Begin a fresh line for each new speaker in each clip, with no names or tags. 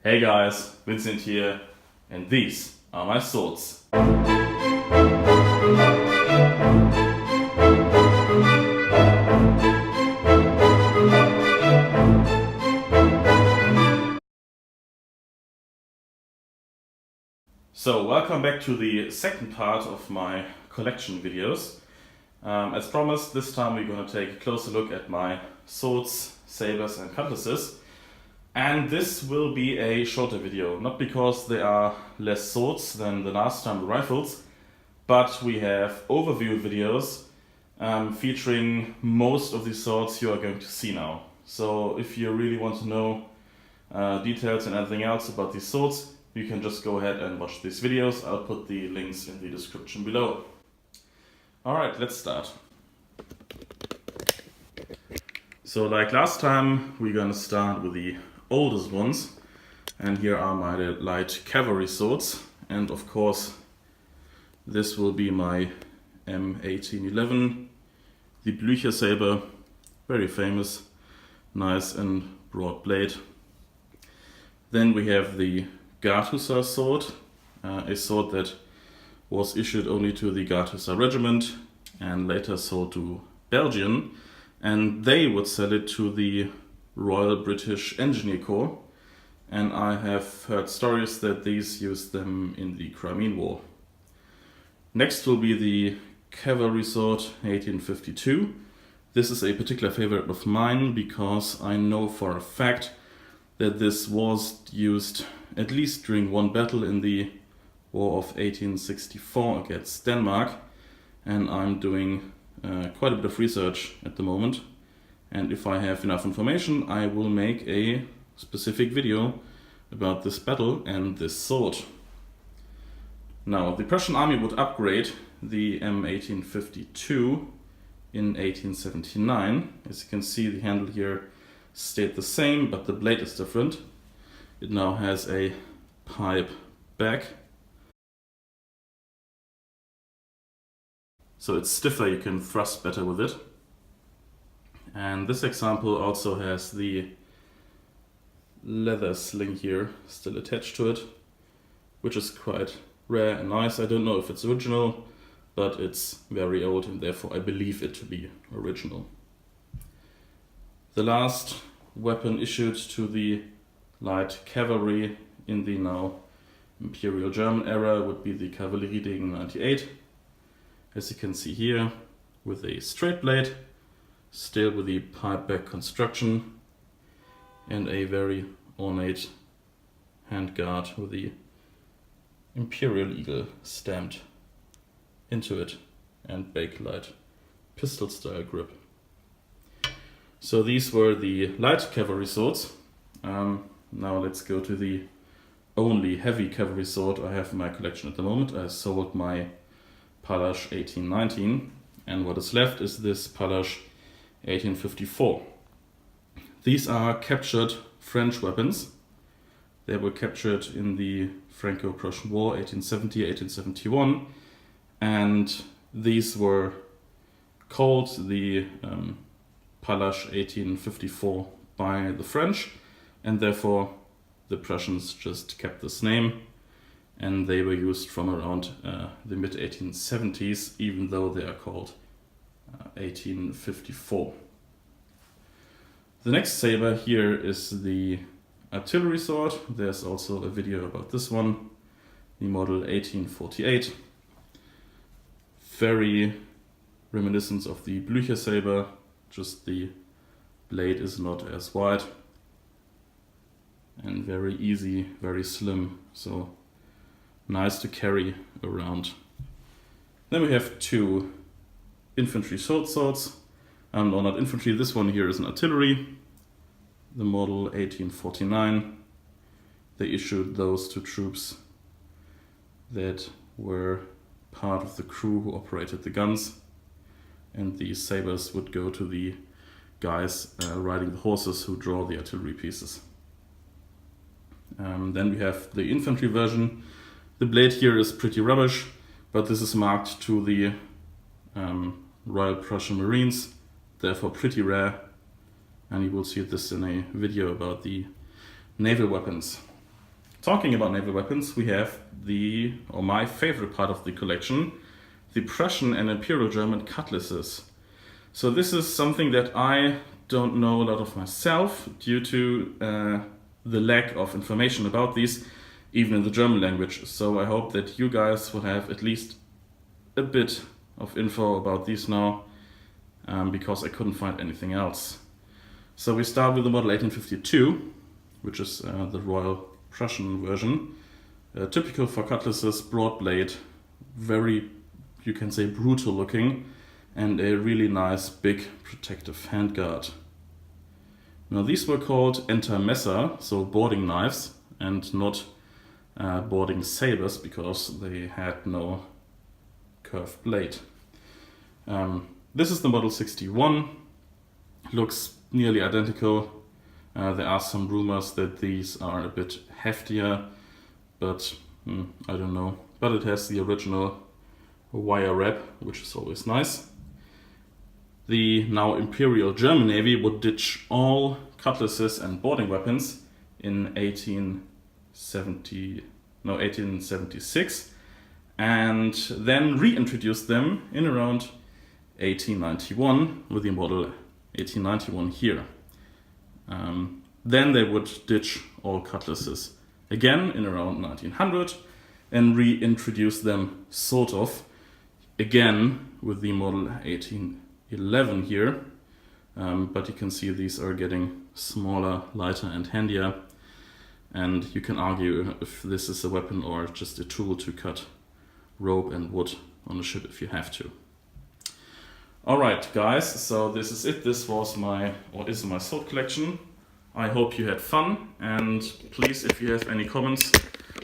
Hey guys, Vincent here, and these are my swords. So welcome back to the second part of my collection videos. As promised, this time we're going to take a closer look at my swords, sabers and cutlasses. And this will be a shorter video, not because there are less swords than the last time the rifles, but we have overview videos featuring most of the swords you are going to see now. So if you really want to know details and anything else about these swords, you can just go ahead and watch these videos. I'll put the links in the description below. Alright, let's start. So like last time, we're gonna start with the oldest ones, and here are my light cavalry swords, and of course this will be my M1811, the Blücher saber, very famous, nice and broad blade. Then we have the Guard Hussar sword, a sword that was issued only to the Guard Hussar regiment and later sold to Belgium, and they would sell it to the Royal British Engineer Corps, and I have heard stories that these used them in the Crimean War. Next will be the Cavalry Sword 1852. This is a particular favorite of mine because I know for a fact that this was used at least during one battle in the War of 1864 against Denmark, and I'm doing quite a bit of research at the moment. And if I have enough information, I will make a specific video about this battle and this sword. Now, the Prussian army would upgrade the M1852 in 1879. As you can see, the handle here stayed the same, but the blade is different. It now has a pipe back. So it's stiffer, you can thrust better with it. And this example also has the leather sling here still attached to it, which is quite rare and nice. I don't know if it's original, but it's very old and therefore I believe it to be original. The last weapon issued to the light cavalry in the now Imperial German era would be the Kavalleriedegen 98. As you can see here, with a straight blade, still with the pipe back construction, and a very ornate handguard with the Imperial eagle stamped into it, and bakelite pistol style grip. So these were the light cavalry swords. Now let's go to the only heavy cavalry sword I have in my collection at the moment. I sold my Pallasch 1819, and what is left is this Pallasch 1854. These are captured French weapons. They were captured in the Franco-Prussian War 1870-1871, and these were called the Pallasch 1854 by the French, and therefore the Prussians just kept this name, and they were used from around the mid-1870s, even though they are called 1854. The next saber here is the artillery sword. There's also a video about this one, the model 1848. Very reminiscent of the Blücher saber, just the blade is not as wide and very easy, very slim, so nice to carry around. Then we have two infantry short swords. No, not infantry, this one here is an artillery, the model 1849. They issued those to troops that were part of the crew who operated the guns, and these sabers would go to the guys riding the horses who draw the artillery pieces. Then we have the infantry version. The blade here is pretty rubbish, but this is marked to the Royal Prussian Marines, therefore pretty rare, and you will see this in a video about the naval weapons. Talking about naval weapons, we have my favorite part of the collection, the Prussian and Imperial German cutlasses. So this is something that I don't know a lot of myself due to the lack of information about these, even in the German language. So I hope that you guys will have at least a bit of info about these now, because I couldn't find anything else. So we start with the model 1852, which is the Royal Prussian version. Typical for cutlasses, broad blade, very, you can say, brutal looking, and a really nice big protective handguard. Now these were called Entermesser, so boarding knives, and not boarding sabers, because they had no curved blade. This is the model 61, looks nearly identical. There are some rumors that these are a bit heftier, but I don't know. But it has the original wire wrap, which is always nice. The now Imperial German Navy would ditch all cutlasses and boarding weapons in 1876 and then reintroduce them in around 1891 with the model 1891 here. Then they would ditch all cutlasses again in around 1900 and reintroduce them sort of again with the model 1811 here. But you can see these are getting smaller, lighter and handier, and you can argue if this is a weapon or just a tool to cut rope and wood on a ship if you have to. Alright guys, so this is it. This was my sword collection. I hope you had fun, and please, if you have any comments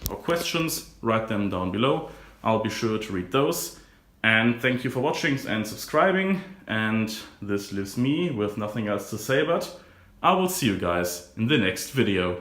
or questions, write them down below. I'll be sure to read those. And thank you for watching and subscribing, and this leaves me with nothing else to say, but I will see you guys in the next video.